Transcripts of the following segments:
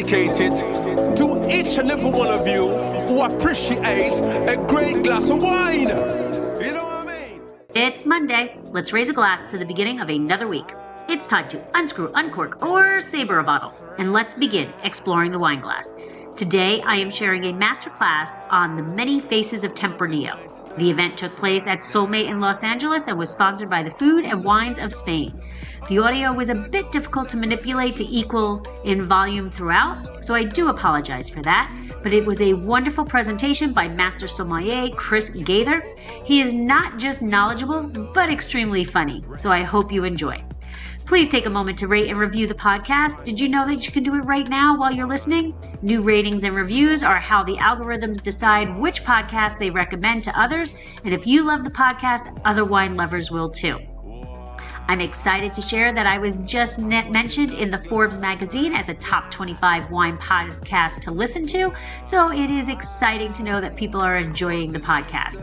dedicated to each and every one of you who appreciate a great glass of wine. You know what I mean? It's Monday. Let's raise a glass to the beginning of another week. It's time to unscrew, uncork, or saber a bottle. And let's begin exploring the wine glass. Today, I am sharing a masterclass on the many faces of Tempranillo. The event took place at Soulmate in Los Angeles and was sponsored by the Food and Wines of Spain. The audio was a bit difficult to manipulate to equal in volume throughout, so I do apologize for that, but it was a wonderful presentation by Master Sommelier Chris Gaither. He is not just knowledgeable, but extremely funny, so I hope you enjoy. Please take a moment to rate and review the podcast. Did you know that you can do it right now while you're listening? New ratings and reviews are how the algorithms decide which podcast they recommend to others, and if you love the podcast, other wine lovers will too. I'm excited to share that I was just mentioned in the Forbes magazine as a top 25 wine podcast to listen to, so it is exciting to know that people are enjoying the podcast.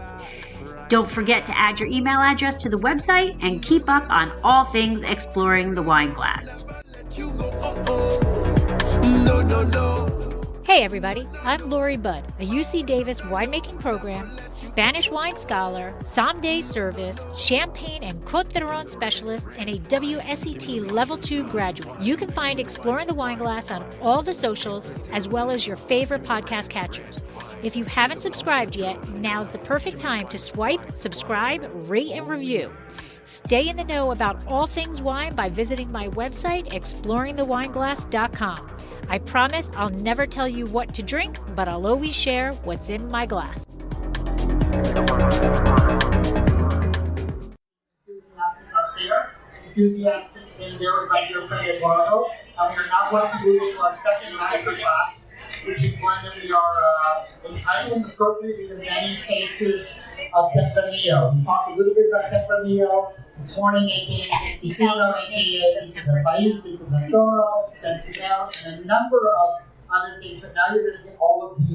Don't forget to add your email address to the website and keep up on all things exploring the wine glass. Hey everybody, I'm Lori Budd, a UC Davis winemaking program, Spanish wine scholar, sommelier service, champagne and Côte d'Aron specialist, and a WSET Level 2 graduate. You can find Exploring the Wine Glass on all the socials, as well as your favorite podcast catchers. If you haven't subscribed yet, now's the perfect time to swipe, subscribe, rate, and review. Stay in the know about all things wine by visiting my website, exploringthewineglass.com. I promise I'll never tell you what to drink, but I'll always share what's in my glass. Enthusiastic in there with my dear friend Eduardo. We are now going to move into our second master class, which is one that we are entitling appropriately the many faces of Tempranillo. We talked a little bit about Tempranillo this morning, aka the País, the Toro, Sentinel, and a number of other things, but now you're going to get all of the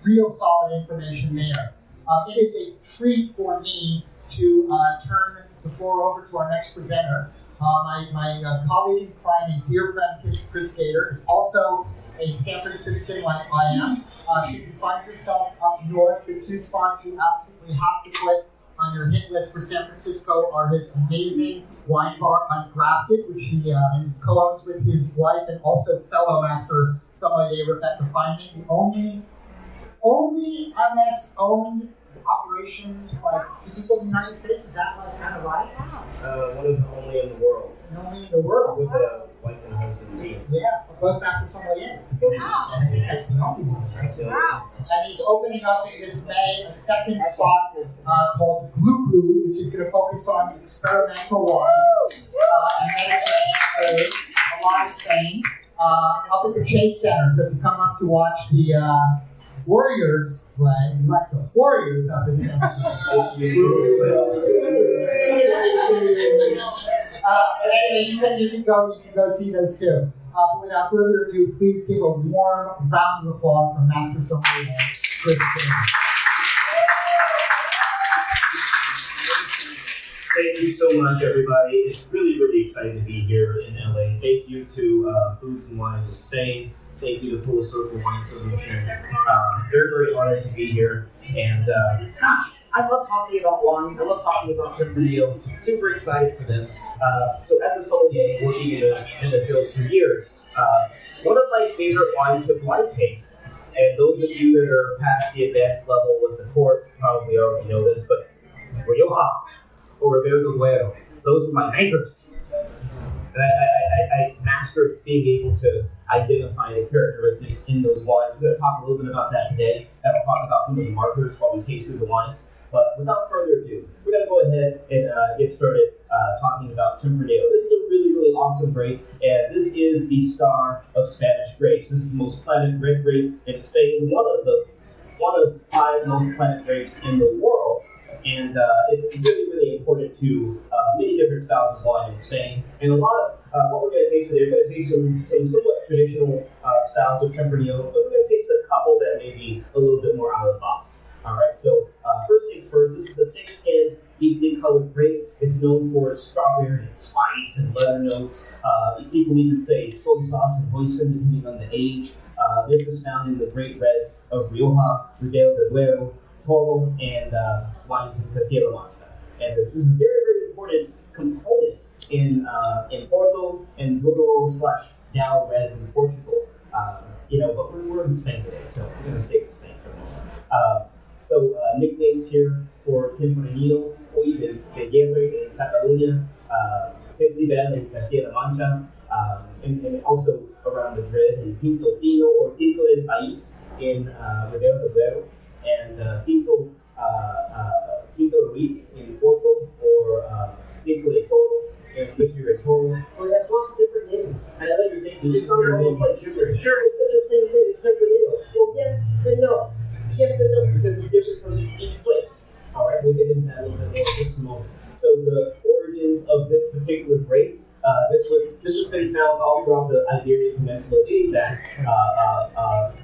real solid information there. It is a treat for me to turn the floor over to our next presenter. My colleague in crime and dear friend Chris Gaither is also a San Franciscan like I am. Should you find yourself up north, the two spots you absolutely have to put on your hit list for San Francisco are his amazing wine bar, Undrafted, which he co-owns with his wife and also fellow master sommelier Rebecca Feynman, the only MS-owned operation by two people in the United States. Is that like kind of right? One of the only in the world. Only in the world. With a wife and a husband team. Yeah, both master sommeliers. Wow. And I think that's the only one, right? Wow. And he's opening up in this May a second spot called Glue Glue, which is going to focus on experimental wines and Mediterranean food, a lot of Spain, up at the Chase Center. So if you come up to watch the Warriors play, you like the Warriors up in San Francisco. But anyway, you can go see those too. But without further ado, please give a warm round of applause for Master Sommelier Chris Gaither. Thank you so much, everybody. It's really, really exciting to be here in LA. Thank you to Foods and Wines of Spain. Thank you to Full Circle Wine Solutions. Very, very honored to be here. And gosh, I love talking about wine. I love talking about Tempranillo. Super excited for this. So as a sommelier working in the field for years, one of my favorite wines to blind taste. And those of you that are past the advanced level with the court probably already know this, but Rioja or Ribera Duero, those were my anchors. And I mastered being able to identify the characteristics in those wines. We're going to talk a little bit about that today. And we'll talk about some of the markers while we taste through the wines. But without further ado, we're going to go ahead and get started talking about Tempranillo. This is a really, really awesome grape, and this is the star of Spanish grapes. This is the most planted red grape in Spain, one of 5 most planted grapes in the world. And it's really, really important to many different styles of wine in Spain. And a lot of what we're going to taste today, we're going to taste some somewhat traditional styles of Tempranillo, but we're going to taste a couple that may be a little bit more out of the box. All right, so first things first, this is a thick-skinned deeply colored grape. It's known for its strawberry and spice and leather notes. People even say soy sauce and hoisin, depending on the age. This is found in the great reds of Rioja, Ribera del Duero, Toro, and wines in Castilla-La Mancha. And this is a very, very important component in Porto and Douro/Dow reds in Portugal. But we're in Spain today, so we're going to stay in Spain for a moment. Nicknames here for Tempranillo, Hoy de Hierro in Catalonia, Sensibel in Castilla-La Mancha, and also around Madrid, and Tinto Fino or Tinto del País in Ribera del Duero, and Tinto Ruiz in Porto, or Tinto de Toro in Victoria Toro. So it has lots of different names. And I like your name. This sounds almost like gibberish. Sure, it's the same thing. It's Tempranillo. Well, yes and no. Yes and no, because it's different from each place. All right, we'll get into that a little bit more in just a moment. So the origins of this particular grape, this was been found all throughout the Iberian Peninsula dating back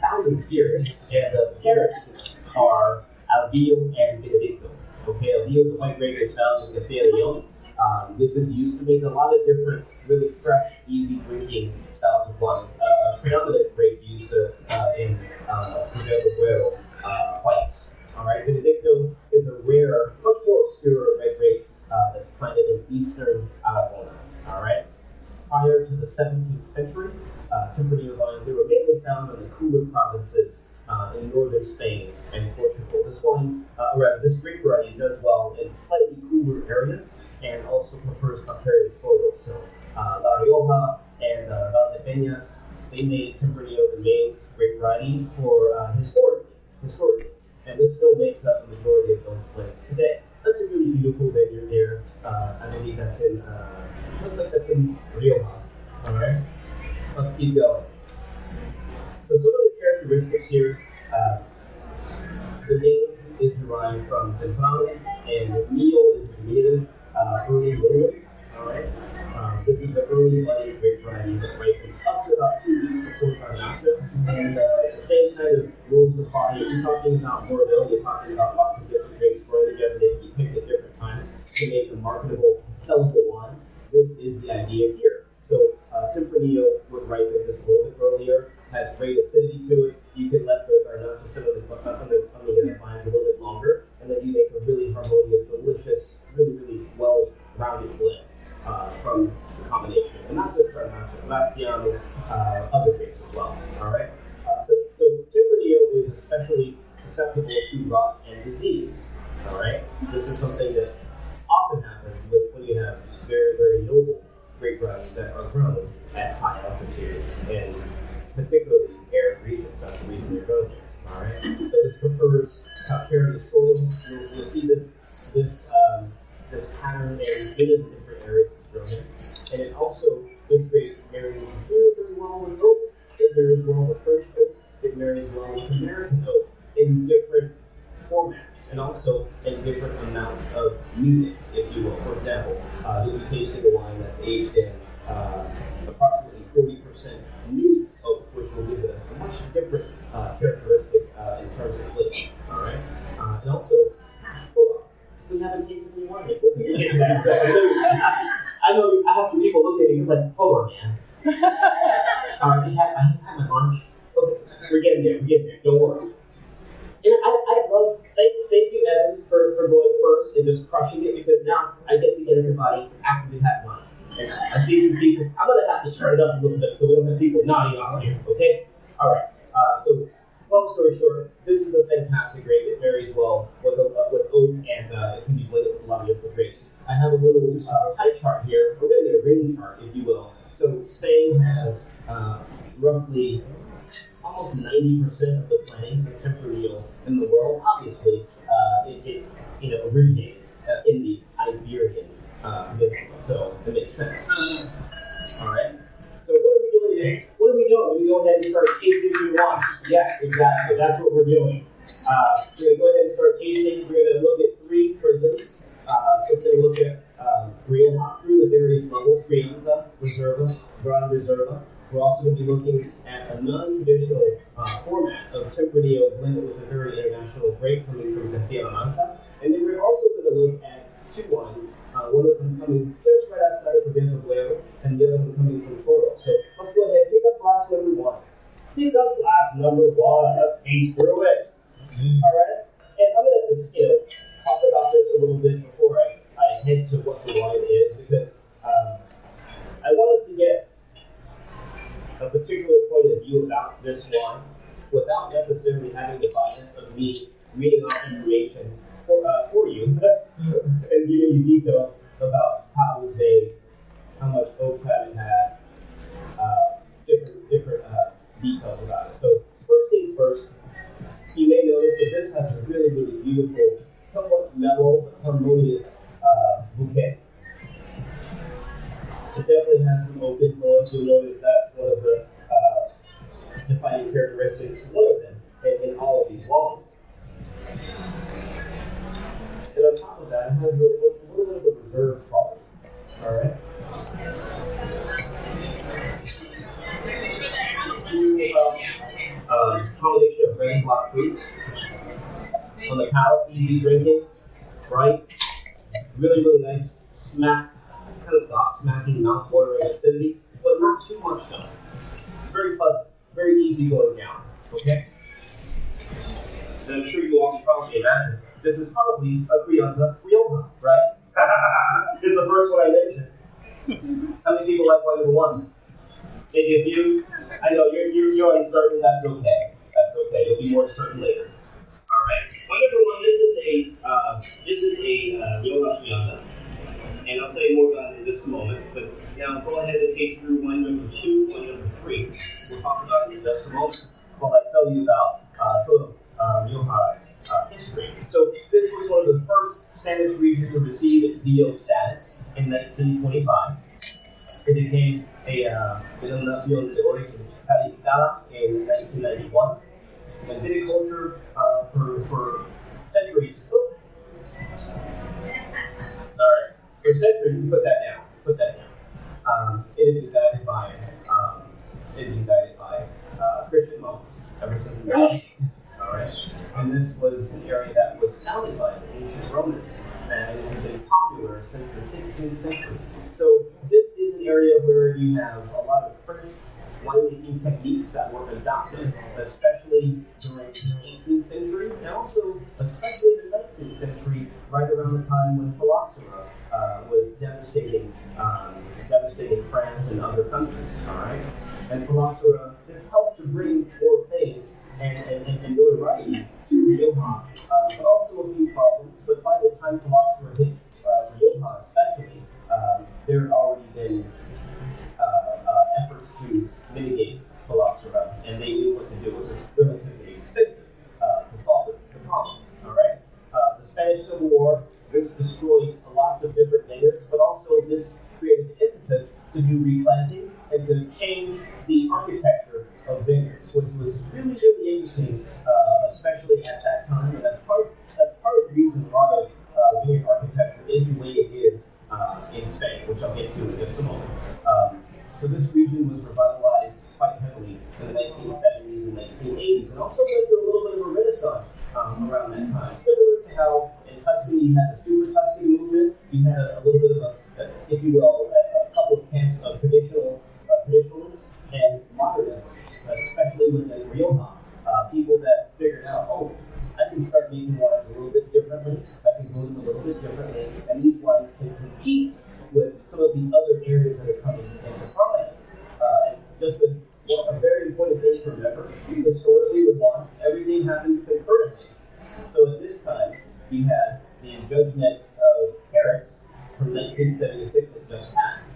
thousands of years, and the parents are AUDIBLE and Benedicto. Okay, AUDIBLE, the white grape, is found in Castilla y León. This is used to make a lot of different, really fresh, easy drinking styles of wines. Predominant grape used in Ribera del Duero whites. All right, Benedicto is a rare, much more obscure red grape that's planted in eastern Arizona. All right. Prior to the 17th century, Tempranillo vines, they were mainly found in the cooler provinces in northern Spain and Portugal. This grape variety does well in slightly cooler areas and also prefers calcareous soils. So La Rioja and Valdepeñas, they made Tempranillo the main grape variety for historically. And this still makes up the majority of those plants today. That's a really beautiful vineyard there. I believe that's in, looks like that's in Rioja. All right, let's keep going. So some of the characteristics here, the name is derived from Tempranillo, and Neo is the native early blooming. All right, this is the early budding grape variety that ripens up to about 2 weeks before Garnacha, and the same kind of rules apply. You're talking about Bordeaux, you're talking about lots of different grapes growing together that can be picked at different times to make a marketable, sellable wine. This is the idea here. So Tempranillo would ripen just a little bit earlier, has great acidity to it. You can let the Garnacha sit on the vines a little bit longer, and then you make a really harmonious, delicious, really, really well-rounded blend from the combination. And not just Garnacha, Laciano, other grapes as well. All right. So Tempranillo is especially susceptible to rot and disease. All right. This is something that often happens when you have very, very noble grape varieties that are grown at high altitudes and particularly arid regions. That's the reason they're grown here. All right. So this prefers calcareous soils. You'll see this pattern in many of the different areas it's grown in. And it also, this grape marries very, very well with oak. It marries well with French oak. It marries well with American oak in different formats and also in different amounts of units, if you will. For example, you'll be tasting a wine that's aged in approximately 40% new oak, which will give it a much different characteristic in terms of flavor. All right, and also, hold on, we haven't tasted any wine yet. We'll get to that in a second. I know I have some people looking at me like, hold on, man. I just had my lunch. Okay, we're getting there. Don't worry. And I love, thank you, Evan, for going first and just crushing it, because now I get to get everybody after we've had lunch. And I see some people, I'm going to have to turn it up a little bit so we don't have people nodding off here, okay? All right, so long story short, this is a fantastic grape. It varies well with oak, and it can be blended with a lot of different grapes. I have a little pie chart here, or really a ring chart, if you will. So Spain has roughly almost 90% of the plantings of Tempranillo in the world. Obviously, it originated in the Iberian Peninsula, so it makes sense. All right. So what are we doing today? What are we doing? We go ahead and start tasting through wine. Yes, exactly. That's what we're doing. We're going to go ahead and start tasting. We're going to look at 3 prisms. So we're going to look at Rioja through the various levels: Crianza, Reserva, Gran Reserva. We're also going to be looking at a non-traditional format of Tempranillo blended with a very international grape coming from Castilla-La Mancha. And then we're also going to look at two wines, one of them coming just right outside of Tempranillo, and the other one coming from Toro. So let's go ahead, pick up glass number one. Pick up glass number one. Let's taste through it. All right? And I'm going to let the skill talk about this a little bit before I head to what the wine is, because I want us to get a particular point of view about this wine without necessarily having the bias of me reading off information for you and giving you details about how it was made, how much oak fat it had, different details about it. So first things first, you may notice that this has a really, really beautiful, somewhat mellow, harmonious bouquet. It definitely has some oak influence. You'll notice that's one of the defining characteristics, one of them, in all of these wines. And on top of that, it has a little bit of a reserve quality. All right. Combination of red and black fruits. On the palate, easy drinking, right? Really, really nice smack, kind of smacking, mouth-watering acidity, but not too much though. Very pleasant, very easy going down. Okay. And I'm sure you all can probably imagine this is probably a Crianza Rioja, right? It's the first one I mentioned. How many people like wine number one? If you, I know you're uncertain, that's okay. That's okay. You'll be more certain later. All right. Wine number one. This is a Rioja Crianza, and I'll tell you more about it in just a moment. But now go ahead and taste through wine number two, wine number three. We'll talk about it in just a moment while I tell you about Rioja's history. So this was one of the first Spanish regions to receive its DO status in 1925. It became a denominación de origen calificada in 1991. And viticulture for centuries. For centuries, put that down. It has been guided by Christian monks ever since the beginning. All right, and this was an area that was founded by the ancient Romans, and it had been popular since the 16th century. So this is an area where you have a lot of French winemaking techniques that were adopted, especially during the 18th century, and also especially the 19th century, right around the time when phylloxera was devastating France and other countries. All right, and phylloxera has helped to bring more fame and notoriety to Rioja, but also a few problems. But by the time phylloxera hit Rioja, especially, there had already been efforts to mitigate phylloxera, and they knew what to do. It was relatively expensive to solve the problem. All right, the Spanish Civil War, this destroyed lots of different layers, but also this created the impetus to do replanting and to change the architecture of vineyards, which was really, really interesting, especially at that time. And that's part of the reason a lot of vineyard architecture is the way it is in Spain, which I'll get to in just a moment. So this region was revitalized quite heavily in the 1970s and 1980s, and also went through a little bit of a renaissance around that time. Similar to how in Tuscany you had the Super Tuscany movement, you had a little bit of if you will, a couple of camps of traditionalists and modernists, especially within Rioja. People that figured out, I can start making wines a little bit differently, I can grow them a little bit differently, and these wines can compete with some of the other areas that are coming into prominence. And just a very important thing to remember, historically with wine, everything happens concurrently. So at this time, you had the judgment of Paris from 1976 was just passed.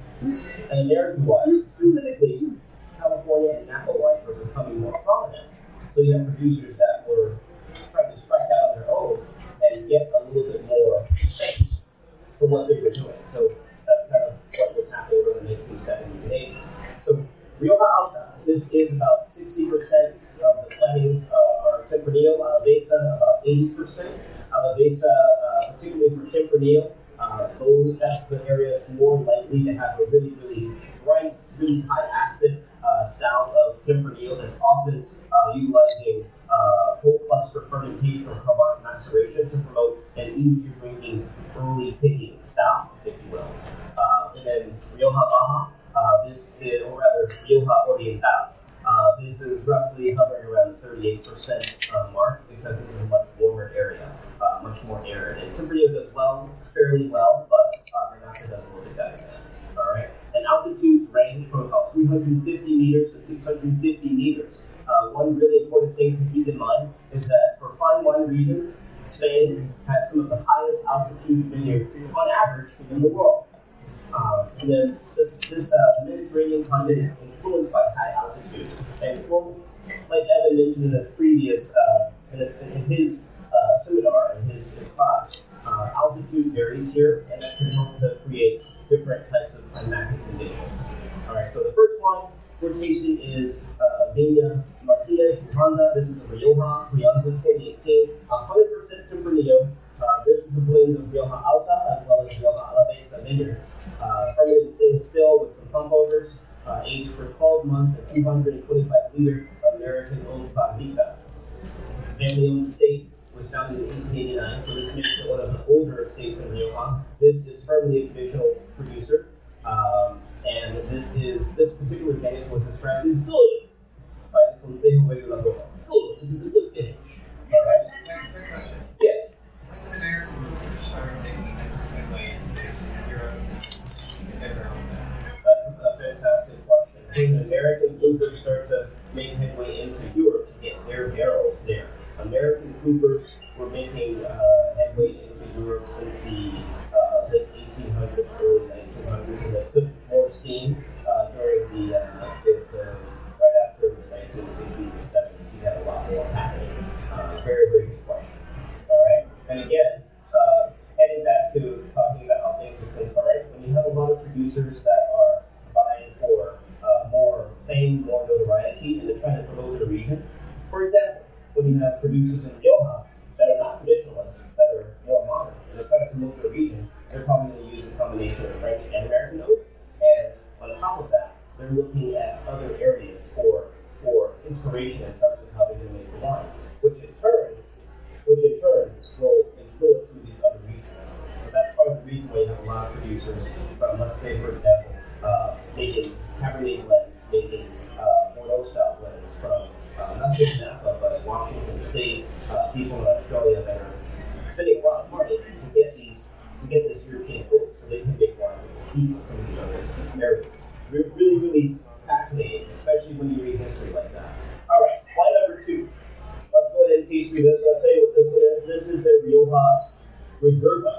And American wines, specifically California and Napa wines, were becoming more prominent. So you have producers that were trying to strike out on their own and get a little bit more space for what they were doing. So that's kind of what was happening around the 1970s and 80s. So Rioja Alta, this is about 60% of the plantings are Tempranillo, Alavesa, about 80%. Alavesa, particularly for Tempranillo, that's the area that's more likely to have a really, really bright, really high acid style of Tempranillo that's often utilizing whole cluster fermentation or carbonic maceration to promote an easier drinking early picking Rioja Baja. This is, or rather, Rioja Oriental. This is roughly hovering around the 38% mark because this is a much warmer area, much more arid. And Tempranillo does fairly well, but Dracaena does a little bit better. All right. And altitudes range from about 350 meters to 650 meters. One really important thing to keep in mind is that for fine wine regions, Spain has some of the highest altitude vineyards on average in the world. And then this Mediterranean climate is influenced by high altitude. And well, like Evan mentioned in his previous, in his seminar, in his class, altitude varies here, and that can help to create different types of climatic conditions. All right, so the first one we're tasting is Viña Martínez Honda. This is a Rioja Crianza 2018, 100% Tempranillo. This is a blend of Rioja Alta as well as Rioja Alavesa vineyards. Fermented stainless steel with some pump overs, aged for 12 months at 225-liter American old barricas. Family-owned estate was founded in 1889, so this makes it one of the older estates in Rioja. This is firmly a traditional producer, and this particular vintage was described as good by the Consejo Regulador. Good. This is a good vintage. All right. Yes. That's a fantastic question. When American coopers start to make headway into Europe to get their barrels there, American coopers were making headway into Europe since the late 1800s, early 1900s, and they took more steam during the right after the 1960s and 70s. You had a lot more happening. Very, very good question. All right, and again, heading back to talking about how things are concurrent, when you have a lot of producers that are vying for more fame, more notoriety, and they're trying to promote the region. For example, when you have producers in Rioja that are not traditionalists, that are more modern, and they're trying to promote their region, they're probably going to use a combination of French and American oak. And on top of that, they're looking at other areas for inspiration in terms of how they're going to make the wines, which in turn will influence some of these other regions. So that's part of the reason why you have a lot of producers from, let's say, for example, making Cabernet blends, making Bordeaux style blends from not just Napa, but Washington State, people in Australia that are spending a lot of money to get this European oak so they can make wine and compete with some of these other areas. Really, really fascinating, especially when you read history like that. All right, wine number 2. Let's go ahead and taste through this one. I'll tell you what this one is. This is a Rioja Reserva.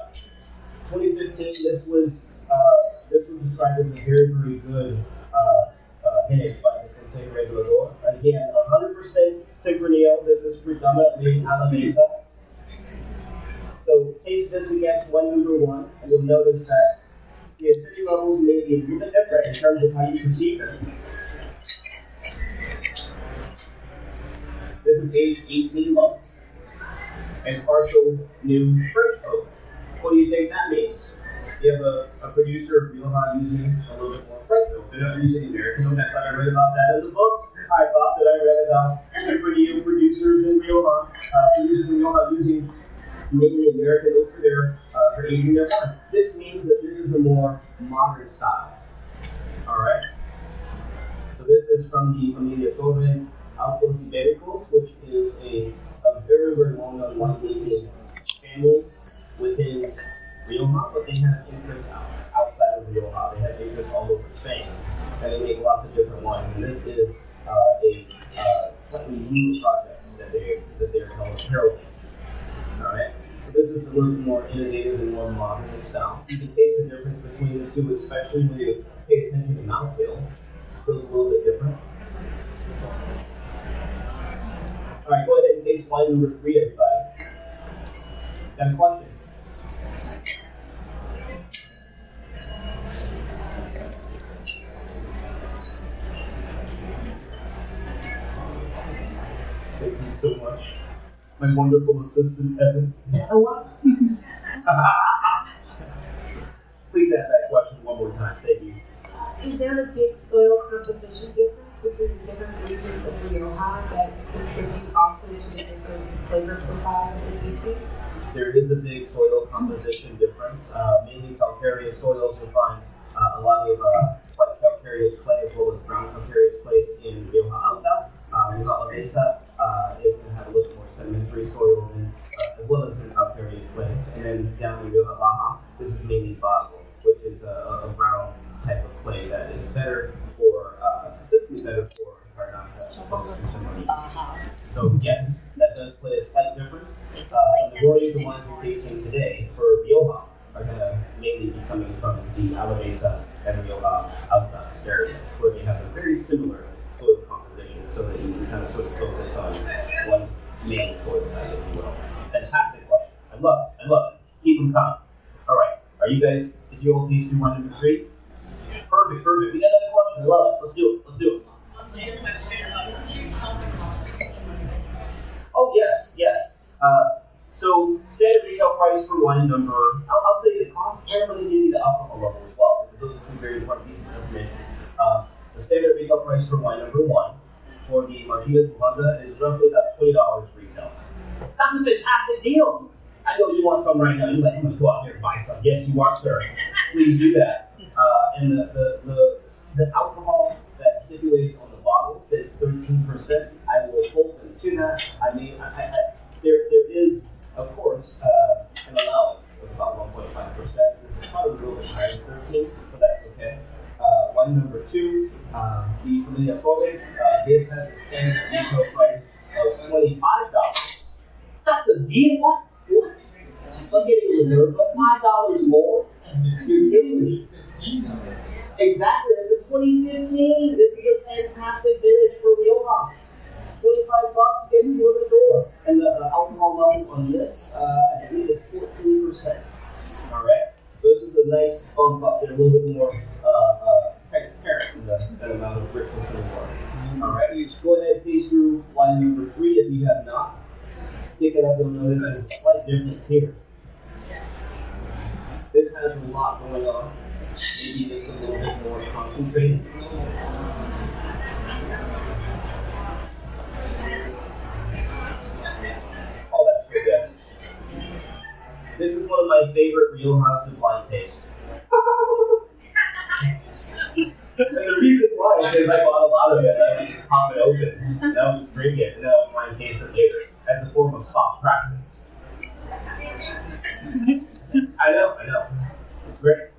2015. This was described as a very, very good vintage by the Consejo Regulador. Again, 100% Tempranillo. This is predominantly Alavesa. So taste this against wine number 1, and you'll notice that the acidity levels may be a little bit different in terms of how you perceive them. This is aged 18 months and partial new French oak. What do you think that means? You have a producer of Rioja using a little bit more French oak. They don't use any American oak. I thought I read about that in the books. I thought that I read about Tempranillo producers in Rioja, producers in Rioja using mainly American oak for aging their wines. This means that this is a more modern style. All right. So this is from the Familia Torres Altos Ibéricos, which is a very, very well-known winemaking family within Rioja, but they have interests outside of Rioja. They have interests all over Spain, and they make lots of different wines. And this is a slightly new project that they're heralding. All right. So this is a little bit more innovative and more modern in style. You can taste the difference between the two, especially when you pay attention to mouthfeel. It feels a little bit different. All right, go ahead and taste wine number 3, everybody. Got a question? Thank you so much. My wonderful assistant, Evan. Please ask that question one more time. Thank you. Is there a big soil composition difference between the different regions of Rioja that contribute also to the different flavor profiles of the species? There is a big soil composition difference. Mainly calcareous soils will find a lot of white calcareous clay as well as brown calcareous clay in Rioja Alta. Rioja Alavesa is going to have a little more sedimentary soil as well as some calcareous clay. And then down in Rioja Baja, this is mainly barro, which is a brown type of clay that is better for, specifically better for Garnacha. So yes, that does play a slight difference. The majority of the ones we're tasting today for Rioja are going to mainly be coming from the Alavesa and Rioja Alta areas, where they have a very similar soil composition, so that you can kind of sort of focus on one main soil type, if you will. Fantastic question. I love it. Keep them coming. All right. Are you guys, did you all taste through one number 3? Perfect. We got another question. I love it. Let's do it. Oh, yes. So, standard retail price for wine number, I'll tell you the cost, and I'm going to give you the alcohol level as well, because those are two very important pieces of information. The standard retail price for wine number 1 for the Martinez Buganda is roughly about $20 retail. That's a fantastic deal. I know you want some right now. You're like, I'm going to go out there and buy some. Yes, you are, sir. Please do that. And the alcohol that's stipulated on the bottle says 13%. I will hold them to that. There is, of course, an allowance of about 1.5%. This is probably a little bit higher than 13, but that's okay. Wine number 2, the Familia Pobres. This has a standard retail price of $25. That's a deal. What? So I'm getting a reserve, but $5 more? You're kidding me. Exactly, that's a 2015. This is a fantastic vintage for Rioja. $25 gets you in the door. And the alcohol level on this, I believe, is 14%. Alright? So this is a nice bump up. They're a little bit more transparent than the amount of richness in the water. Alright, please go ahead and taste through wine number 3 if you have not. Pick it up, you'll notice there's a slight difference here. This has a lot going on. Maybe just a little bit more concentrated. Oh, that's so good. This is one of my favorite Riojas to blind taste. And the reason why is because I bought a lot of it, and I would just pop it open, and I would just drink it, and then I would blind taste it later, as a form of soft practice. I know. It's great.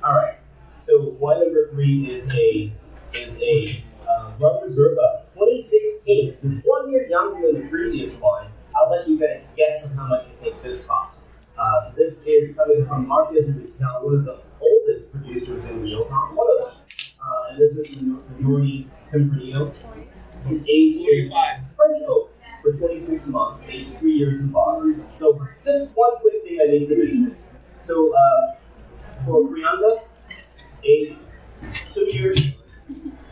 Alright, so wine number 3 is a Rum Reserva 2016. This is 1 year younger than the previous wine. I'll let you guys guess on how much you think this costs. So this is coming from Marquez and Vizcaya, one of the oldest producers in Rioja, one of them. And this is the majority Tempranillo. It's aged in French oak for 26 months, aged 3 years in bottle. So just one quick thing I need to mention. So for Crianza, aged 2 years,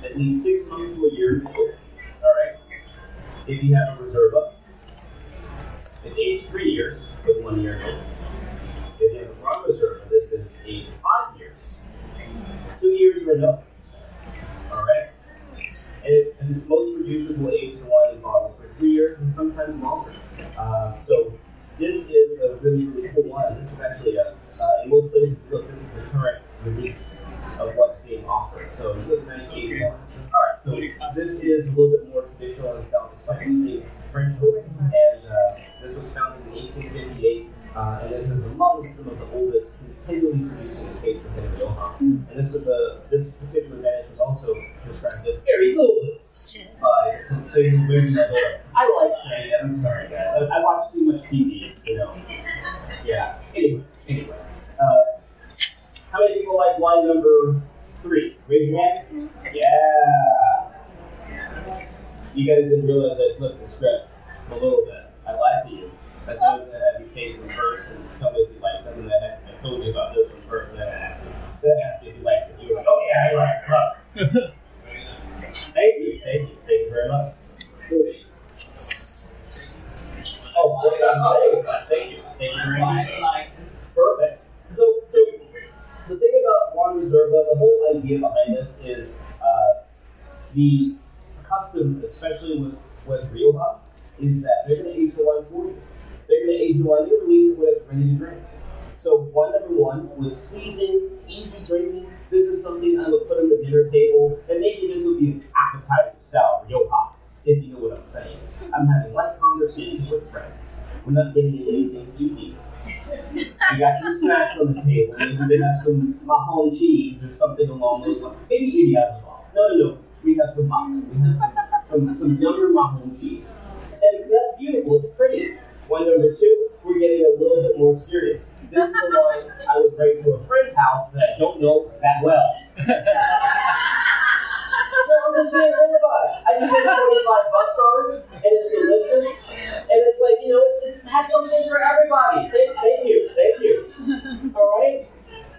at least 6 months to a year. Alright. If you have a Reserva, it's aged 3 years with 1 year old. If you have a Rum Reserva, this is aged 5 years. 2 years or no. Alright? And most producers will age the wine in bottle for 3 years and sometimes longer. So this is a really, really cool wine. This is actually in most places, look, this is the current release of what's being offered. So it's a nice aged wine. Alright, so this is a little bit more traditional in style, despite using French oak. And this was founded in 1858. And this is among some of the oldest continually producing estates within Rioja. And this particular vintage was also described as very good by Consejo Verde. I like saying it. I'm sorry, guys. I watch too much TV, you know. Yeah. Anyway. How many people like wine number 3? Raise your hand. Yeah. You guys didn't realize I flipped the script a little bit. I lied to you. I said I was going to have you taste them first and tell me if you liked them, and then I told you about this one first, and then I asked you if you liked it. You were like, oh yeah, I like it. Thank you very much. Oh, thank you very much. Perfect. So the thing about Rum Reserva, the whole idea behind this is the custom, especially with Rioja, is that they're going to age the wine for you. They're going to age the wine, you release it when it's ready to drink. So wine number 1 was pleasing, easy drinking, This is something I would put on the dinner table, and maybe this would be an appetizer style ryoha, if you know what I'm saying. I'm having light conversations with friends. We're not getting into anything too deep. We got some snacks on the table. Maybe we have some mahon cheese or something along those lines. Maybe idiazabal. No. We have some mahon. We have some younger mahon cheese. And that's beautiful. It's pretty. Wine number 2, we're getting a little bit more serious. This is the wine I would bring to a friend's house that I don't know that well. No, I'm just being real about it. I spent $25 on it, and it's delicious. And it's like, it has something for everybody. Thank you. All right?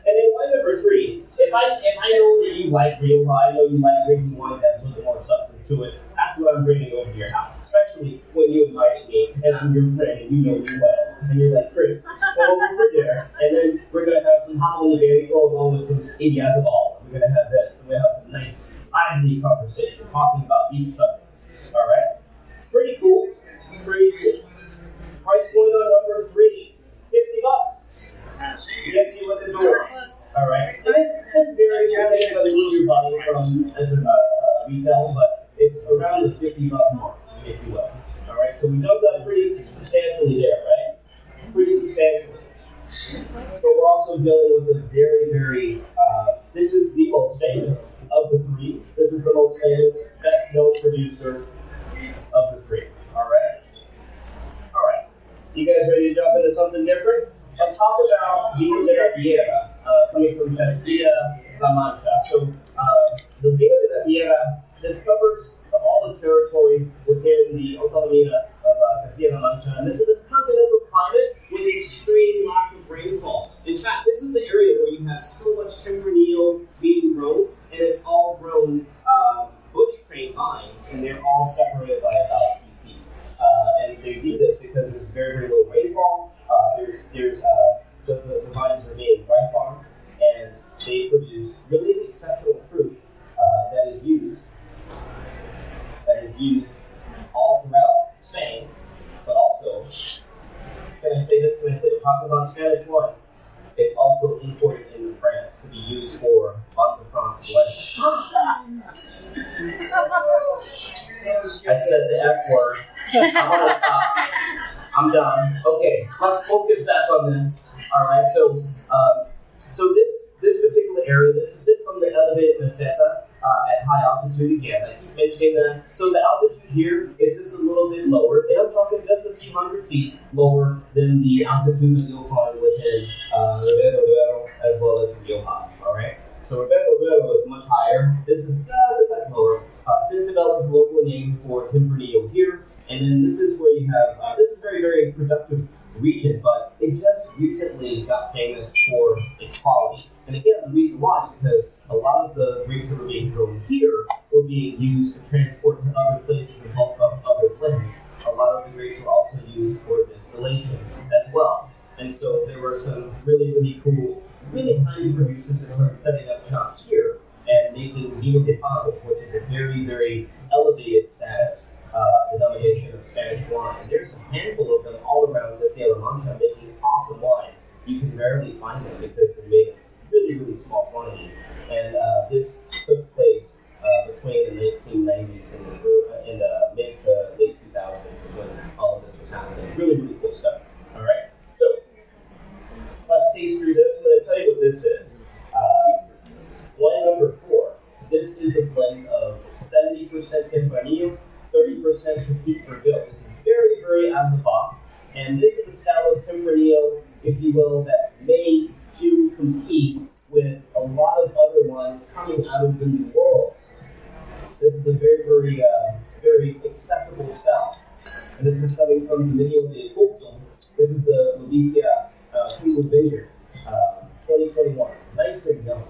And then wine number 3, if I know that you like real wine, I know you like drinking wine that has a little bit more substance to it, that's what I'm bringing over to your house. Especially when you invited me, and I'm your friend, and you know me well. And you're like, Chris, come over for dinner, and then we're going to have some hamon iberico along with some idiazabal. We're going to have this, and we're going to have some nice lively conversation talking about deep subjects. All right? Pretty cool. Price point on number 3, $50. Gets you at the door. All right. And this varies depending on who you're buying from as a retail, but it's around the $50 mark, if you will. All right. So we jumped up pretty substantially there, right? Pretty substantially. But we're also dealing with a very, this is the most famous of the 3. This is the most famous, best known producer of the 3. All right. You guys ready to jump into something different? Let's talk about Vino de la Tierra, coming from Castilla-La Mancha. So, the Vino de la Tierra, this covers all the territory within the autonomía of Castilla-La Mancha, and this is a continental climate with extreme lack of rainfall. In fact, this is the area where you have so much Tempranillo being grown, and it's all grown bush train vines, and they're all separated by about 8 feet. And they do this because there's very low rainfall. The vines are made dry farm, and they produce really exceptional fruit that is used all throughout Spain, but also, can I say this? Talking about Spanish wine, it's also imported into France to be used for Banque de France blend. I said the F word. I want to stop. I'm done. Okay, let's focus back on this. All right. So this particular area, this sits on the elevated meseta at high altitude again. I keep mentioning that. So the altitude here is just a little bit lower, and I'm talking just a few hundred feet lower than the altitude that you'll find within Ribera Duero as well as Rioja. All right. So Ribera Duero is much higher. This is just a touch lower. Cincibel is the local name for Tempranillo here. And then this is where you have, this is very productive region, but it just recently got famous for its quality. And again, the reason why is because a lot of the grapes that were being grown here were being used to transport to other places and bulk up other places. A lot of the grapes were also used for distillation as well. And so there were some really cool, really tiny producers that started setting up shop here and making Vino de Pavo, which is a very elevated status denomination of Spanish wine. And there's a handful of them all around Castilla-La Mancha making awesome wines. You can rarely find them because they're made in really small quantities. And this took place between the 1990s and the mid to late 2000s is when all of this was happening. Really cool stuff. All right. So let's taste through this. I'm going to tell you what this is. Blend number 4. This is a blend of 70% Tempranillo, 30% Petit Verdot. This is very out of the box. And this is a style of Tempranillo, if you will, that's made to compete with a lot of other wines coming out of the New World. This is a very accessible style. And this is coming from the Vineyard de Culto. This is the Lovicia Single Vineyard, 2021. Nice and young.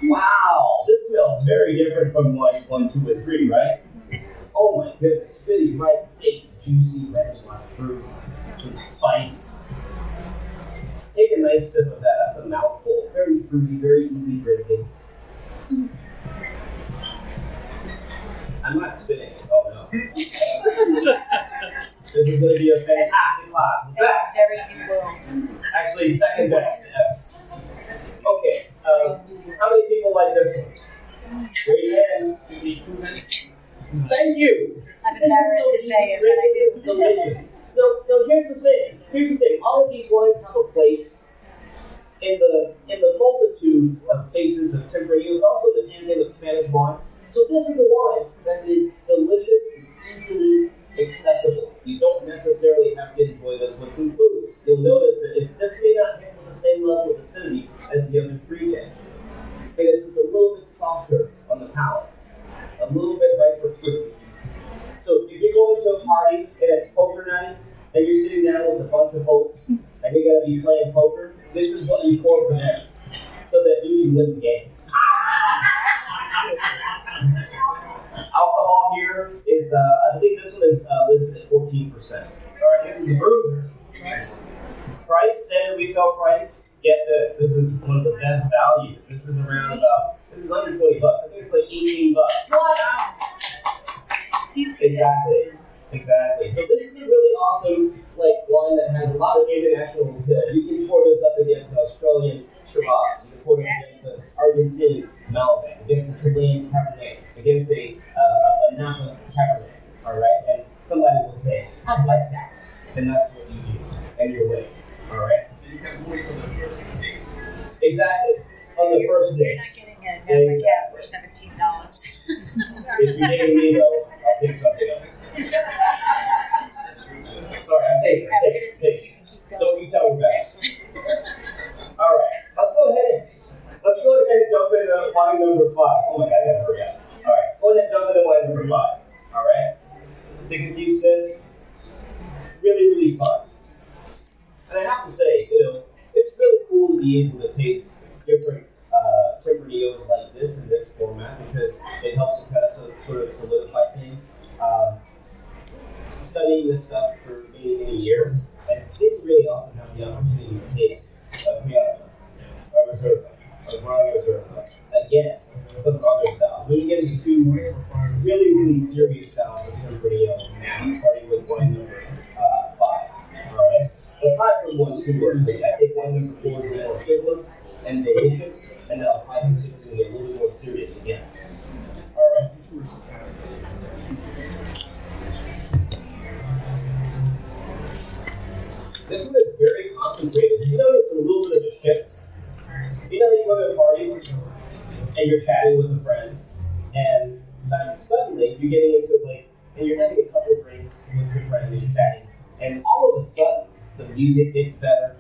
Wow, this smells very different from wine 1, 2, and 3, right? Oh my goodness, really ripe, baked, juicy, red wine fruit, some spice. Take a nice sip of that. That's a mouthful. Very fruity, very easy drinking. I'm not spitting. Oh no. This is going to be a fantastic class. That's very new world. Actually, second best. Okay. you'll like this one. Raise your hand. Thank you. I'm embarrassed to say it, but I do. This is delicious. No, here's the thing. All of these wines have a place in the multitude of faces of Tempranillo, but also the pantheon of Spanish wine. So this is a wine that is delicious, easily accessible. You don't necessarily have to enjoy this with some food. You'll notice that this may not handle the same level of acidity as the other three did. And this is a little bit softer on the palate, a little bit riper fruit. So if you're going to a party and it's poker night, and you're sitting down with a bunch of folks, and you're going to be playing poker, this is what you pour for them, so that you can win the game. Alcohol here is, I believe this one is listed at 14%. Alright, this is a bruiser. Price, standard retail price, get this. This is one of the best values. This is around this is under $20. I think it's like $18. What? Exactly. So this is a really awesome wine that has a lot of international appeal. You can pour this up against Australian Shiraz. You can pour it against an Argentine Malbec, against a Chilean Cabernet, against a Napa Cabernet. All right, and somebody will say, "I like that," and that's what you do, and you're winning. All right. Exactly. On the first day. You're not getting a Napa Cab for $17. If you're getting me though, I'll pick something else. Sorry, I'm taking We're going to see if you can keep going. Don't you tell me back. Next one. All right, let's go ahead and jump into wine number 5. Oh my God, I gotta hurry up. All right, go ahead and jump into wine number 5. All right, take a few sips. Really, really fun. And I have to say, it's really cool to be able to taste different Tempranillos like this in this format because it helps to kind of sort of solidify things. Studying this stuff for many, many years, and didn't really often have the opportunity to taste a Crianza, a Reserva, a Grande Reserva, again, some other styles. When you get into two really, really serious styles of Tempranillo, starting with wine number 5. Alright? Aside from 1, 2, or 3, I think wine number 4 is a little more frivolous and delicious, and then 5 and 6 is going to get a little more serious again. Alright? This one is very concentrated. Did you notice a little bit of a shift? You know, you go to a party and you're chatting with a friend, and suddenly you're getting into and you're having a couple of drinks with your friend and you're chatting, and all of a sudden the music gets better,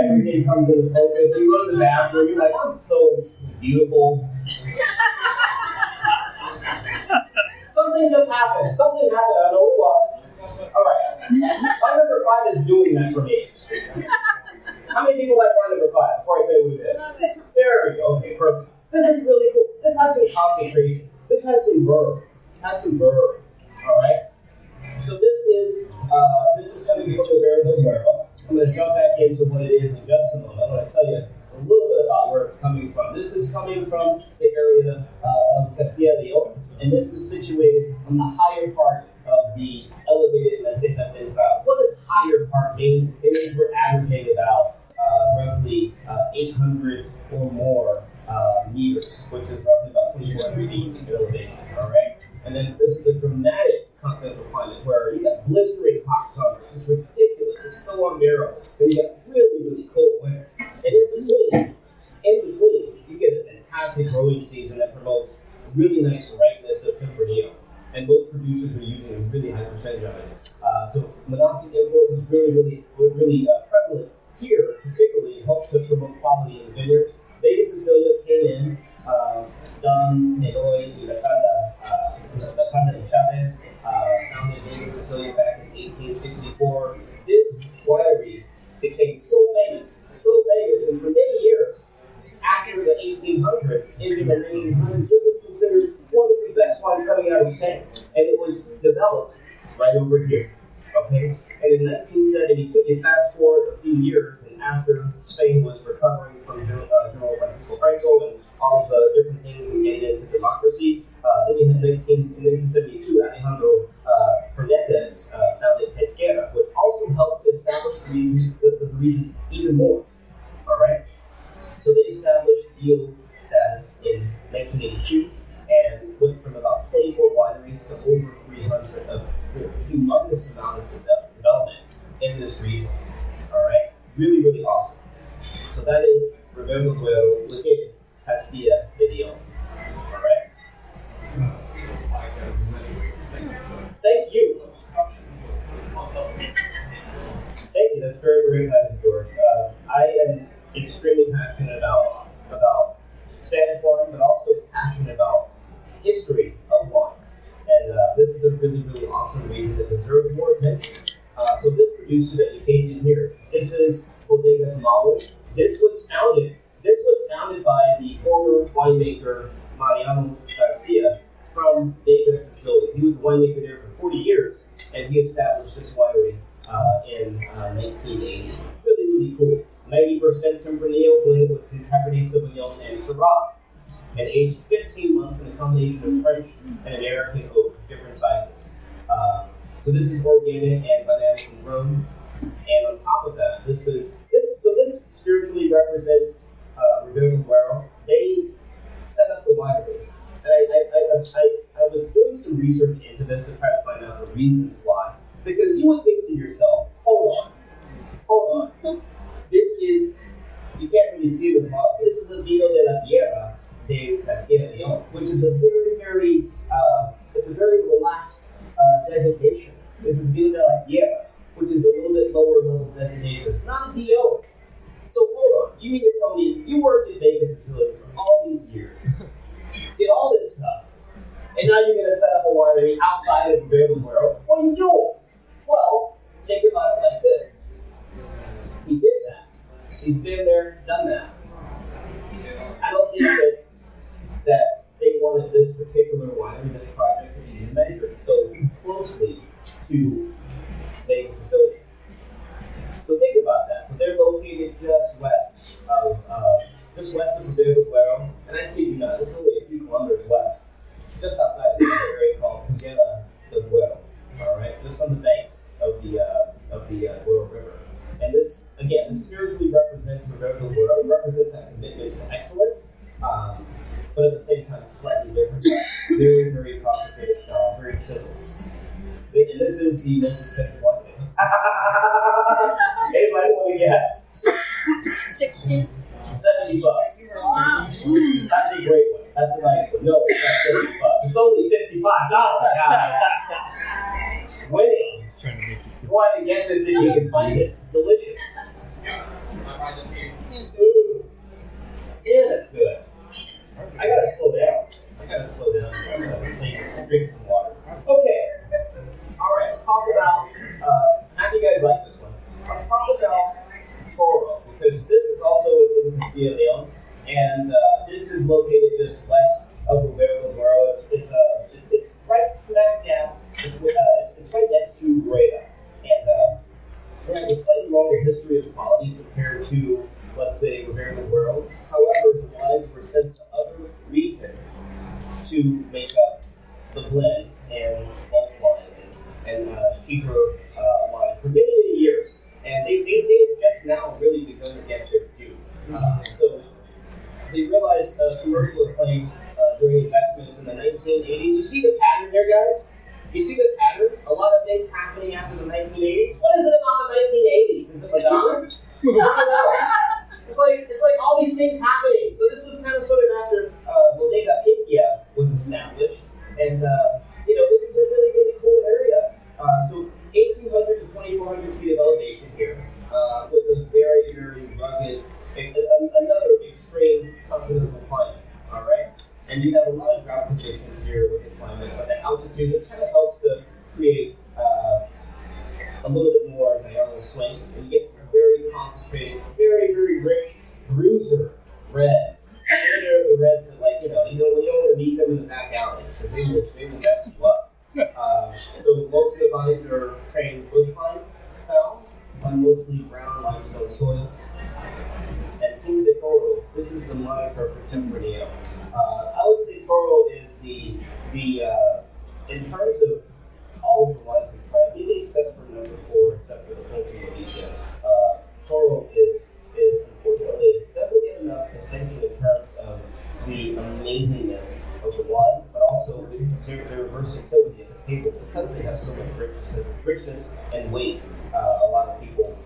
everything comes into focus. You go to the bathroom, you're like, I'm so beautiful. Something just happened. Something happened. I don't know what it was. All right. Wine number 5 is doing that for me. How many people like wine number 5 before I tell you what it is? There we go. Okay, perfect. This is really cool. This has some concentration. This has some verb. All right. So this is coming from the Barrel Barrel. I'm going to jump back into what it is in just a moment. I'm going to tell you a little bit about where it's coming from. This is coming from the area of Castilla y León, and this is situated on the higher part of the elevated Meseta Central. What does higher part mean? It means we're averaging about roughly 800 or more meters, which is roughly about 2,400 feet in elevation. All right, and then this is a dramatic continental climate where you got blistering hot summers. It's ridiculous. It's so unbearable. Then you got really, really cold winters, and in between, you get a fantastic growing season that promotes really nice ripeness of Tempranillo. And most producers are using a really high percentage of it. So monastic influence is really prevalent here, particularly. It helps to promote quality in the vineyards. Vega Sicilia came in, Don Eloy y La Canda de Chavez founded Vega Sicilia back in 1864. This winery became so famous, and for many years, after the 1800s, into the 1900s, it was considered one of the best wines coming out of Spain. And it was developed right over here. Okay? And in 1972, you fast forward a few years, and after Spain was recovering from General Francisco Franco and all of the different things and getting into democracy, then you had in 1972, Alejandro Fernandez founded Pesquera, which also helped to establish the region even more. All right? So they established deal status in 1982, and went from about 24 wineries to over 300 of humongous amount of development in this region. All right, really, really awesome. So that is Ribera Duero located Castilla y León. All right. Thank you. Thank you. That's very, very kind of George. I am extremely passionate about Spanish wine, but also passionate about history of wine. And this is a really, really awesome region that deserves more attention. So this producer that you tasted here, this is Bodegas Mago. This was founded by the former winemaker Mariano Garcia from Vega, Sicily. He was the winemaker there for 40 years, and he established this winery in 1980. Really, really cool. 90% Tempranillo blended with some Cabernet Sauvignon and Syrah, and aged 15 months in a combination of French and American oak, different sizes. So this is organic and dynamically grown. And on top of that, this spiritually represents Ribera Duero. They set up the winery. And I was doing some research into this to try to find out the reasons why. Because you would think to yourself, hold on. This is, you can't really see the bottle. This is a Vino de la Tierra de Castilla y León, which is a very, it's a very relaxed designation. This is Vino de la Tierra, which is a little bit lower level designation. It's not a DO. So hold on, you mean to tell me you worked at Vega, Sicily for all these years, did all this stuff, and now you're going to set up a winery outside of Ribera Duero? What are you doing? Well, think about it like this. He did that. He's been there, done that. I don't think that they wanted this particular winery, this project, to be measured so closely to Vega, Sicily. So think about that. So they're located just west of Ribera Duero, and I kid you not, this is only a few kilometers west, just outside of the area called Puebla del Duero. All right, just on the banks of the Duero River. And this, again, this spiritually represents Ribera del Duero. It represents that commitment to excellence, but at the same time, slightly different. Very, very concentrated style, very chiseled. And this is the most expensive wine. Anybody want to guess? 60. $70. Wow. That's a great one. That's a nice one. No, it's not $70. It's only $55, guys. Winning. Go out and get this if you can find it. It's delicious. Ooh. Yeah, that's good. I gotta slow down. Drink some water. Okay. Alright, let's talk about, how do you guys like this one? Let's talk about Toro, because this is also within Castilla y León, and this is located just west of Ribera del Duero. It's right smack down. It's right next to Greda, and it has a slightly longer history of quality compared to, let's say, Ribera del Duero. However, the wines were sent to other regions to make up the blends and bulk wine and cheaper wines for many, many years. And they've just now really begun to get their due. So they realized commercial acclaim during investments in the 1980s. You see the pattern there, guys? You see the pattern? A lot of things happening after the 1980s. What is it about the 1980s? Is it Madonna? It's like all these things happening. So this was kind of sort of after Bodega Pintia was established. And, this is a really, really cool area. So 1,800 to 2,400 feet of elevation here, with a very, very rugged, another extreme continental climate, all right? And you have a lot of drought conditions here with the climate, but the altitude, this kind of helps to create a little bit more diurnal swing, and you get some very concentrated, very, very rich bruiser reds. They're the reds that, you don't want to meet them in the back alley, because they will mess you up. So most of the vines are trained bush vine style on mostly brown limestone soil. And Tinta de Toro, this is the moniker for Tempranillo. I would say Toro is the in terms of all of the wines we've tried, maybe except for number 4, except for the Tempranillo, Toro is unfortunately doesn't get enough attention in terms of the amazingness of the wine, but also their versatility at the table because they have so much richness and weight. A lot of people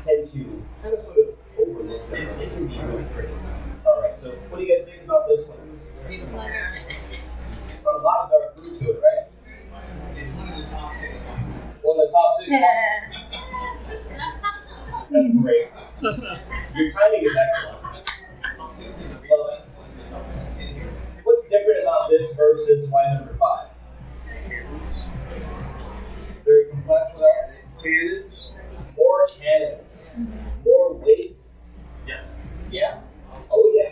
tend to kind of sort of overlook them, but they can be really pretty. All right, so what do you guys think about this one? Got a lot of dark fruit to it, right? One of the top 6. That's great. Your timing is excellent. Love it. What's different about this versus wine number 5? Very complex. What else? Tannins. More tannins. More weight. Yes. Yeah? Oh, yeah.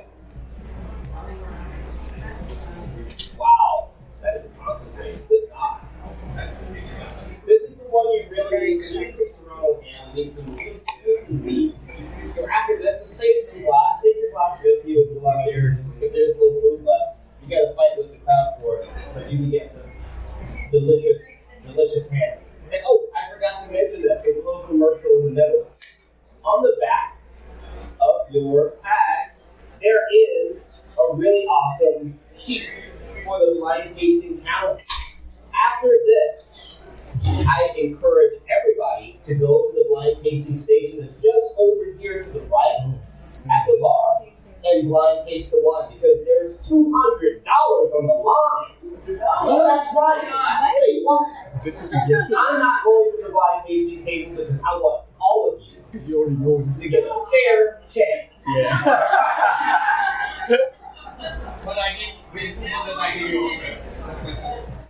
Wow. That is concentrated. Good God. This is the one you really need to throw and need to read. So after this, just save your glass. Take your glass with you and go out there. If there's a little food left, you got to fight with the crowd for it. But you can get some delicious ham. And I forgot to mention this. There's a little commercial in the middle. On the back of your tags, there is a really awesome sheet for the blind tasting challenge. After this, I encourage everybody to go to the blind tasting station that's just over here to the right at the bar and blind taste the wine because there's $200 on the line. Oh, that's right. Say what? I'm not going to the blind tasting table because I want all of you to get a fair chance. Yeah. But I need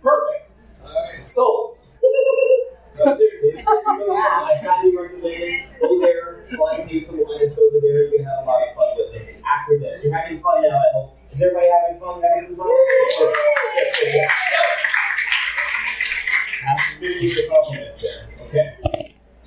Perfect. So, no, seriously, I highly recommend it. Go there, blind taste the wine. It's over there. You're going to have a lot of fun with it. After this, you're having fun now, I hope. Is everybody having fun? Having some fun? Yes. Have to give the compliments there. Okay.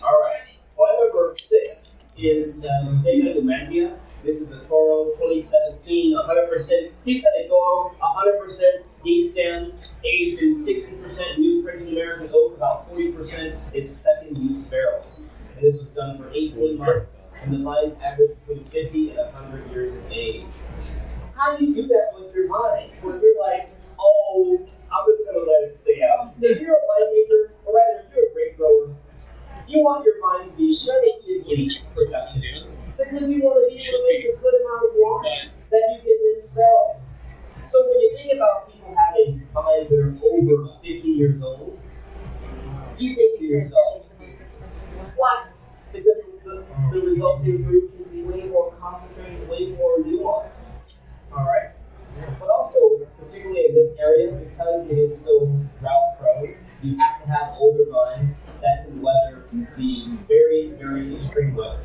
All right. Wine number 6 is Dracaena Numantia. This is a Toro 2017, 100% Pica de Toro, 100% D-stem, aged in 60% new French and American oak, about 40% is second-use barrels. And this was done for 18 months, and the vines average between 50 and 100 years of age. How do you do that with your vine? Where you're like, I'm just going to let it stay out. If you're a winemaker, or rather, if you're a grape grower, you want your vine to be relatively productive. Because you want to be able to make a good amount of wine that you can then sell. So when you think about people having vines that are over 50 years old, you think to yourself, what? Because the resulting fruit can be way more concentrated, way more nuanced. Alright? But also, particularly in this area, because it is so drought prone, you have to have older vines that can weather the very, very extreme weather.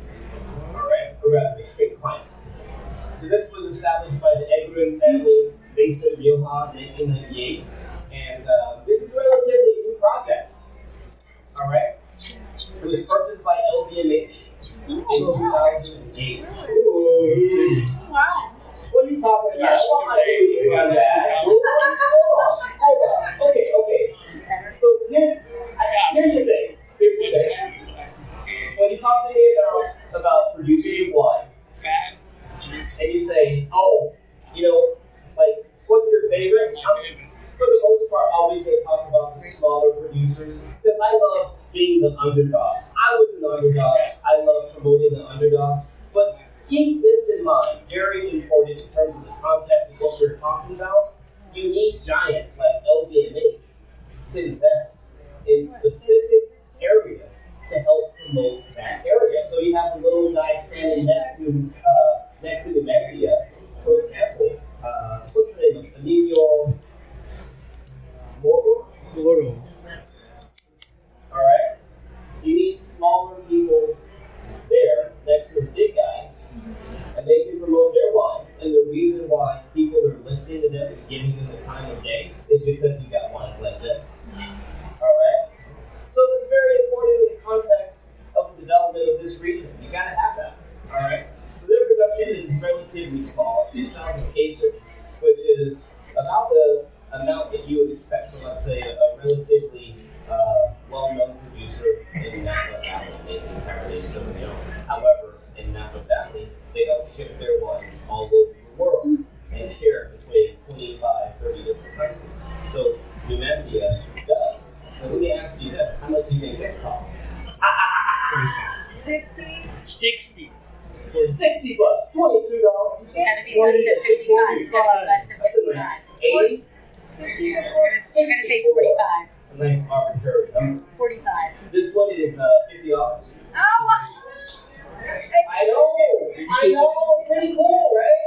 Alright? Or rather, extreme climate. So this was established by the Egrin family based in Rioja in 1998. And this is a relatively new project. Alright? It was purchased by LVMH in 2008. Wow. What are you talking about? What am I doing on that? Hold on. Okay. So here's the thing. When you talk to me about producing wine, and you say, what's your favorite? For the most part, I'm always going to talk about the smaller producers because I love being the underdog. I was an underdog. I love promoting the underdogs. But keep this in mind, very important in terms of the context of what we're talking about. You need giants like LVMH to invest in specific areas to help promote that area. So you have the little guy standing next to the Meglia, for example. What's the name of Emilio Moro? Alright? You need smaller people there next to the big guys, and they can promote their wines. And the reason why people are listening to them and giving them the time of day is because you got wines like this. Alright? So it's very important in the context of the development of this region. You gotta have that. Alright? So their production is relatively small, 6,000 cases, which is about the amount that you would expect from, let's say, a relatively well-known producer in Napa Valley making Cabernet Sauvignon. However, in Napa Valley, they don't ship their wines all over the world and share between 25, 30 different less than 55. It's gotta be less than That's a 55. nice 80. You're gonna say 45. A nice arbitrary number. 45. This one is $50. Oh, I know, pretty cool, right?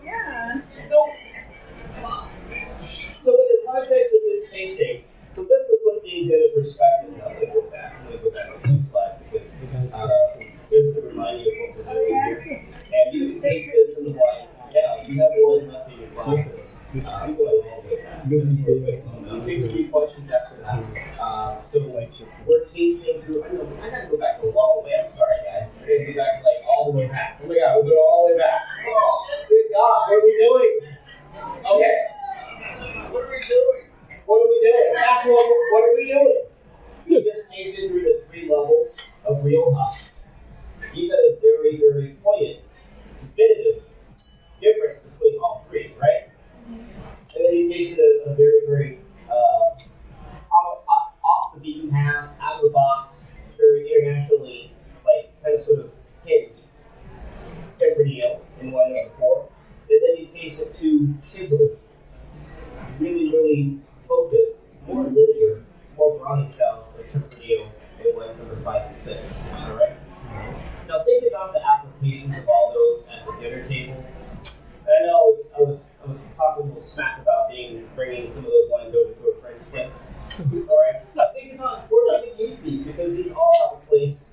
yeah. So in the context of this tasting, so just to put things into perspective, now, let me go back on the next slide because just to remind you of what we're doing here. And you can taste this in the wine. Yeah, you have one left in your glasses. I'm going all the way back. This is perfect. I'll take a few questions after that. So we're tasting through. I gotta go back a long way. I'm sorry, guys. I gotta go back like all the way back. Oh my God, we're going all the way back. Oh, good gosh, what are we doing? Okay. What are we doing? That's what are we doing? We just tasted through the 3 levels of Rioja. You got a very, very poignant, definitive difference between all 3, right? And then you tasted a very, very off the beaten path, out of the box, very internationally, like kind of sort of hinged Tempranillo in wine number 4. And then you tasted 2 chiseled, really, really focused, more linear, more brownie styles of Tempranillo in wines number 5 and 6. All right. Now think about the applications of all those at the dinner table. I know I was talking a little smack about bringing some of those wines over to a French place. All right. Now think about where we can use these because these all have a place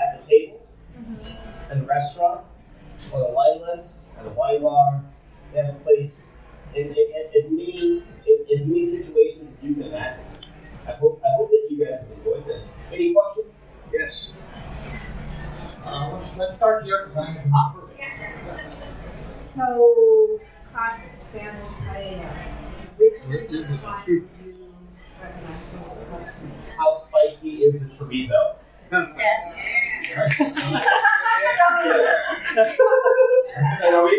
at the table, in the restaurant, on the wine list, at a wine bar. They have a place in as many situations as you can imagine. I hope that you guys have enjoyed this. Any questions? Yes. Let's start here because I'm in the So, classic Spanish paella. Which one do you recommend for the customer? How spicy is the chorizo? And are we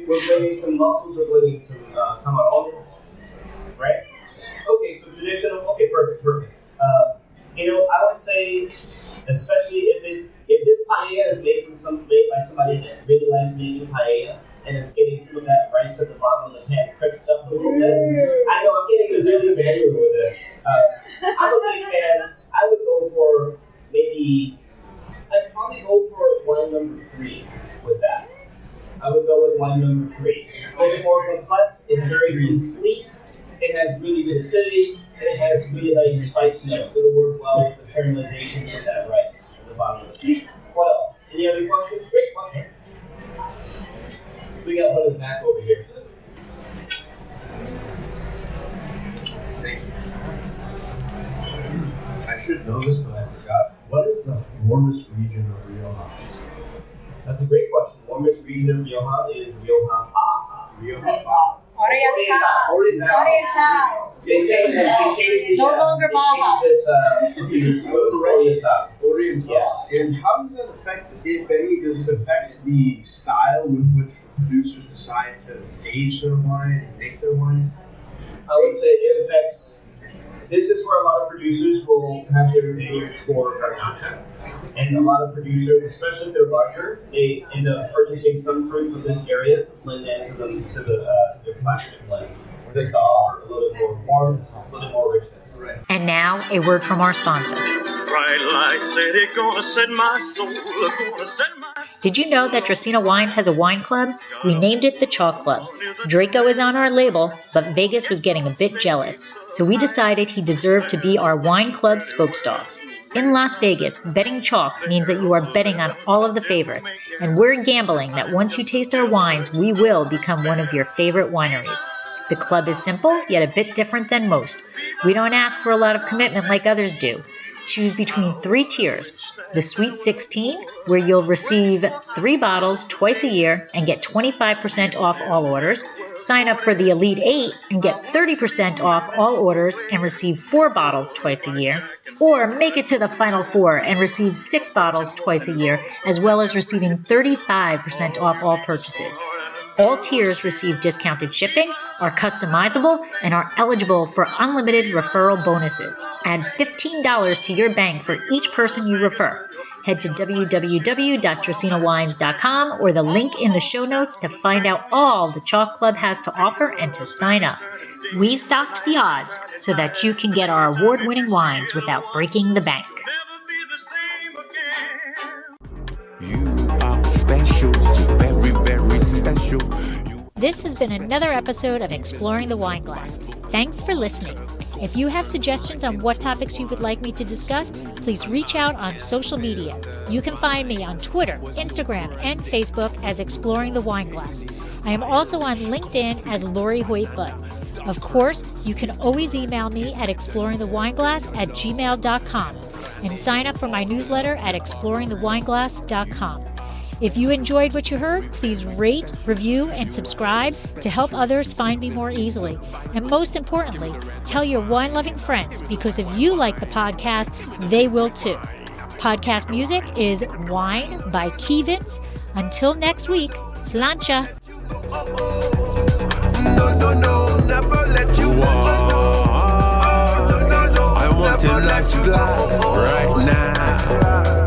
we're blending some mussels, we're blending some camarones, right? Okay, so traditional. Okay, perfect. I would say, especially if this paella is made by somebody that really likes making paella and is getting some of that rice at the bottom of the pan crisped up a little bit. I know I'm getting really granular with this. I'm a big fan. I would go for I'd probably go for wine number 3 with that. I would go with wine number 3. A little more complex. It's very complete. It has really good acidity, and it has really nice spice notes. It'll work well with the caramelization of that rice at the bottom of the pan. What else? Any other questions? Great question. We got one in the back over here. Thank you. I should know this, but I forgot. What is the warmest region of Rioja? That's a great question. The warmest region of Rioja is Rioja Baja. Rioja Baja. Oriental. They changed the No longer Baja. Oriental. Oriental. Yeah. And how does that affect, if any, does it affect the style with which producers decide to age their wine and make their wine? I would say it affects. This is where a lot of producers will have their vineyards for garnacha, and a lot of producers, especially if they're larger, they end up purchasing some fruit from this area to blend into their flagship blend. Just to offer a little bit more warmth, a little bit more richness. Right. And now, a word from our sponsor. Bright light city, gonna set my soul, gonna set my soul. Did you know that Dracaena Wines has a wine club? We named it the Chalk Club. Draco is on our label, but Vegas was getting a bit jealous, so we decided he deserved to be our wine club spokesdog. In Las Vegas, betting chalk means that you are betting on all of the favorites, and we're gambling that once you taste our wines, we will become one of your favorite wineries. The club is simple, yet a bit different than most. We don't ask for a lot of commitment like others do. Choose between 3 tiers. The Sweet 16, where you'll receive 3 bottles twice a year and get 25% off all orders. Sign up for the Elite 8 and get 30% off all orders and receive 4 bottles twice a year. Or make it to the Final 4 and receive 6 bottles twice a year, as well as receiving 35% off all purchases. All tiers receive discounted shipping, are customizable, and are eligible for unlimited referral bonuses. Add $15 to your bank for each person you refer. Head to www.dracaenawines.com or the link in the show notes to find out all the Chalk Club has to offer and to sign up. We've stocked the odds so that you can get our award-winning wines without breaking the bank. You are special, you're very, very special. This has been another episode of Exploring the Wine Glass. Thanks for listening. If you have suggestions on what topics you would like me to discuss, please reach out on social media. You can find me on Twitter, Instagram, and Facebook as Exploring the Wine Glass. I am also on LinkedIn as Lori Hoyt Budd. Of course, you can always email me at exploringthewineglass@gmail.com and sign up for my newsletter at exploringthewineglass.com. If you enjoyed what you heard, please rate, review, and subscribe to help others find me more easily. And most importantly, tell your wine-loving friends, because if you like the podcast, they will too. Podcast music is Wine by Kevins. Until next week, slancha. No, never let you walk. I want to last glass right now.